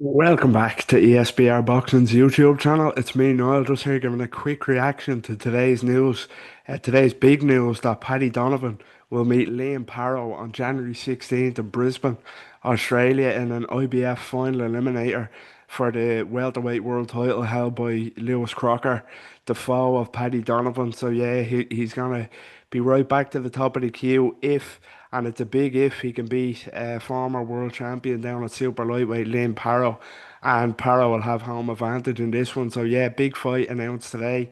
Welcome back to ESBR Boxing's YouTube channel. It's me, Noel, just here giving a quick reaction to today's news. Today's big news that Paddy Donovan will meet Liam Paro on January 16th in Brisbane, Australia, in an IBF final eliminator for the welterweight world title held by Lewis Crocker, the foe of Paddy Donovan. So yeah, he's gonna be right back to the top of the queue if, and it's a big if, he can beat former world champion down at super lightweight Liam Paro, and Paro will have home advantage in this one. So yeah, big fight announced today.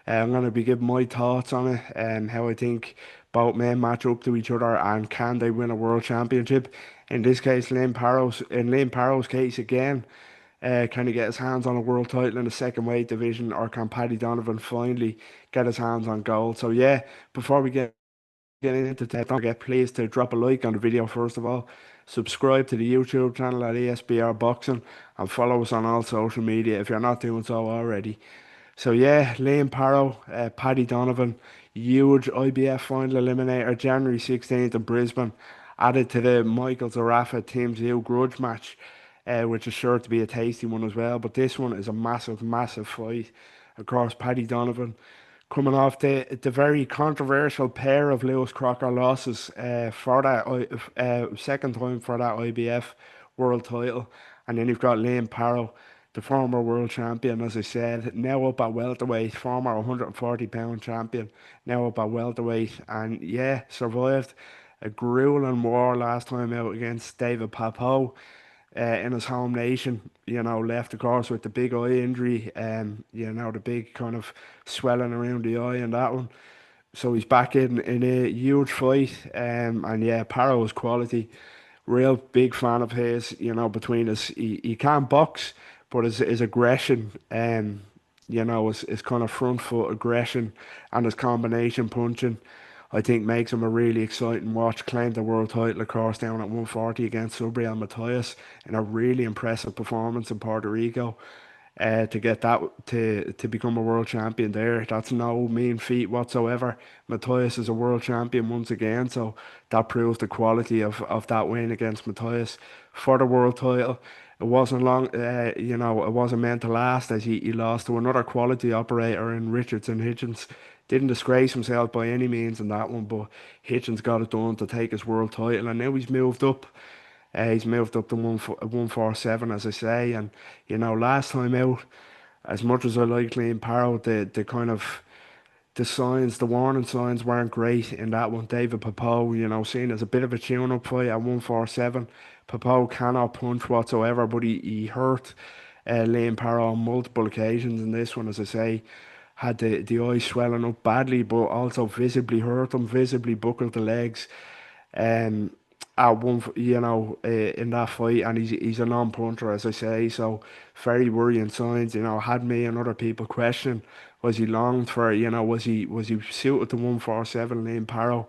I'm going to be giving my thoughts on it and how I think both men match up to each other and can they win a world championship. In this case, Liam Paro's case again, can he get his hands on a world title in the second weight division, or can Paddy Donovan finally get his hands on gold? So yeah, before we get into that, don't forget please to drop a like on the video first of all, subscribe to the YouTube channel at ESBR Boxing, and follow us on all social media if you're not doing so already. So yeah, Liam Paro, Paddy Donovan, huge IBF final eliminator, January 16th in Brisbane, added to the Michael Zarafa Team Zoo grudge match, which is sure to be a tasty one as well. But this one is a massive, massive fight across Paddy Donovan, coming off the very controversial pair of Lewis Crocker losses for that second time for that IBF world title, and then you've got Liam Paro, the former world champion, as I said, now up at welterweight, former 140-pound champion, now up at welterweight, and yeah, survived a grueling war last time out against David Papo in his home nation. Left of course with the big eye injury, the big kind of swelling around the eye and that one. So he's back in a huge fight, and yeah, Paro's quality. Real big fan of his. Between his, he can't box, but his aggression, his kind of front foot aggression and his combination punching, I think makes him a really exciting watch. Claimed the world title, of course, down at 140 against Subriel Matias in a really impressive performance in Puerto Rico. To get that to become a world champion there, that's no mean feat whatsoever. Matthias is a world champion once again, so that proves the quality of that win against Matthias for the world title. It wasn't long, it wasn't meant to last, as he lost to another quality operator in Richardson Hitchens. Didn't disgrace himself by any means in that one, but Hitchens got it done to take his world title, and now he's moved up. He's moved up to 147, as I say. And, last time out, as much as I like Liam Paro, the kind of the warning signs weren't great in that one. David Papo, seen as a bit of a tune-up fight at 147. Papo cannot punch whatsoever, but he hurt Liam Paro on multiple occasions in this one, as I say. Had the eye swelling up badly, but also visibly hurt him, visibly buckled the legs. Um, at one, in that fight, and he's a non-punter, as I say, so very worrying signs. Had me and other people questioning, was he longed for, was he suited to 147 Liam Paro?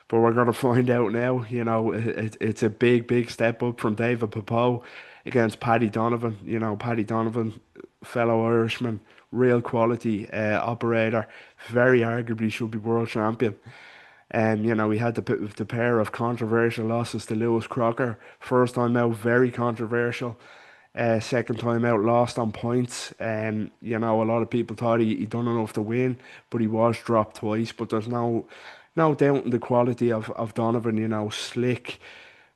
But we're gonna find out now. It's a big, big step up from David Papo against Paddy Donovan. Paddy Donovan, fellow Irishman, real quality operator, very arguably should be world champion. We had the pair of controversial losses to Lewis Crocker. First time out, very controversial. Second time out, lost on points. A lot of people thought he done enough to win, but he was dropped twice. But there's no doubt in the quality of Donovan. Slick,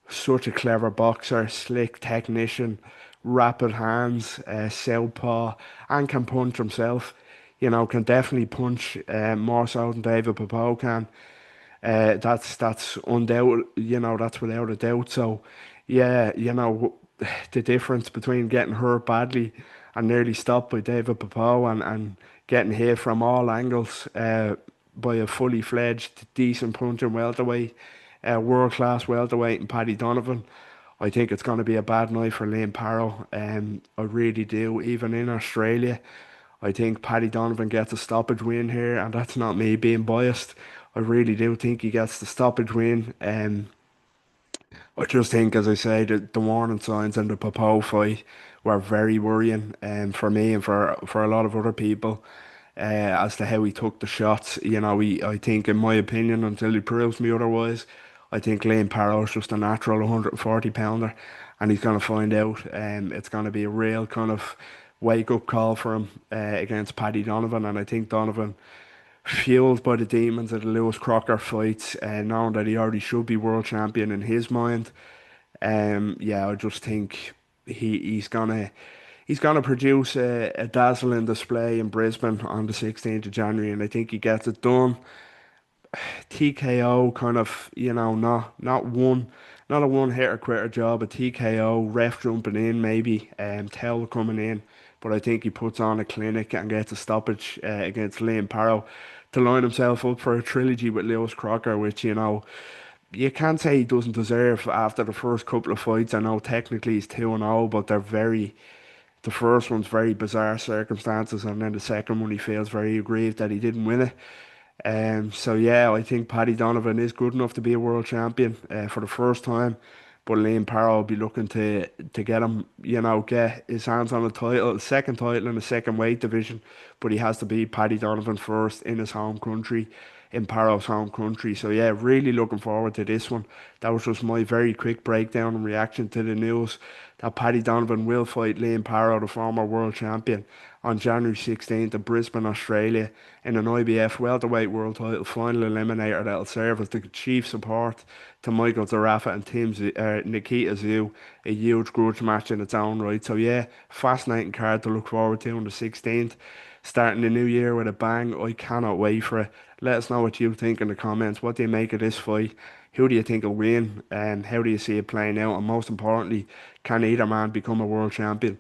such a clever boxer, slick technician, rapid hands, southpaw, and can punch himself. Can definitely punch more so than David Papo can. That's undoubted, that's without a doubt. So, yeah, the difference between getting hurt badly and nearly stopped by David Papo, and getting hit from all angles by a fully fledged, decent punching welterweight, world-class welterweight in Paddy Donovan. I think it's going to be a bad night for Liam Paro. I really do. Even in Australia, I think Paddy Donovan gets a stoppage win here, and that's not me being biased. I really do think he gets the stoppage win. I just think, as I say, the warning signs in the Papo fight were very worrying, for me and for a lot of other people, as to how he took the shots. I think, in my opinion, until he proves me otherwise, I think Liam Paro is just a natural 140 pounder, and he's going to find out. It's going to be a real kind of wake up call for him against Paddy Donovan, and I think Donovan, fueled by the demons of the Lewis Crocker fights, knowing that he already should be world champion in his mind. Yeah, I just think he's gonna produce a dazzling display in Brisbane on the 16th of January, and I think he gets it done. TKO kind of, not a one hitter quitter job. A TKO, ref jumping in maybe, Tell coming in, but I think he puts on a clinic and gets a stoppage against Liam Paro to line himself up for a trilogy with Lewis Crocker, which you can't say he doesn't deserve after the first couple of fights. I know technically he's 2-0, but the first one's very bizarre circumstances, and then the second one he feels very aggrieved that he didn't win it. So yeah, I think Paddy Donovan is good enough to be a world champion for the first time, but Liam Paro will be looking to get him, get his hands on a title, a second title in the second weight division, but he has to beat Paddy Donovan first in his home country, in Paro's home country. So yeah, really looking forward to this one. That was just my very quick breakdown and reaction to the news that Paddy Donovan will fight Liam Paro, the former world champion, on January 16th in Brisbane, Australia, in an IBF welterweight world title final eliminator that'll serve as the chief support to Michael Zarafa and Nikita Zhu, a huge grudge match in its own right. So yeah, fascinating card to look forward to on the 16th. Starting the new year with a bang, I cannot wait for it. Let us know what you think in the comments. What do you make of this fight? Who do you think will win? And how do you see it playing out? And most importantly, can either man become a world champion?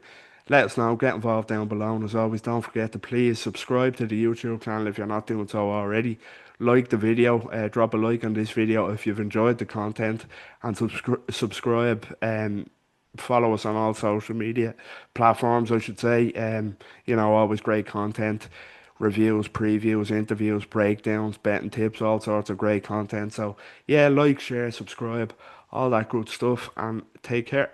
Let us know. Get involved down below. And as always, don't forget to please subscribe to the YouTube channel if you're not doing so already. Like the video. Drop a like on this video if you've enjoyed the content. And subscribe. Follow us on all social media platforms, I should say. Always great content. Reviews, previews, interviews, breakdowns, betting tips, all sorts of great content. So, yeah, like, share, subscribe, all that good stuff. And take care.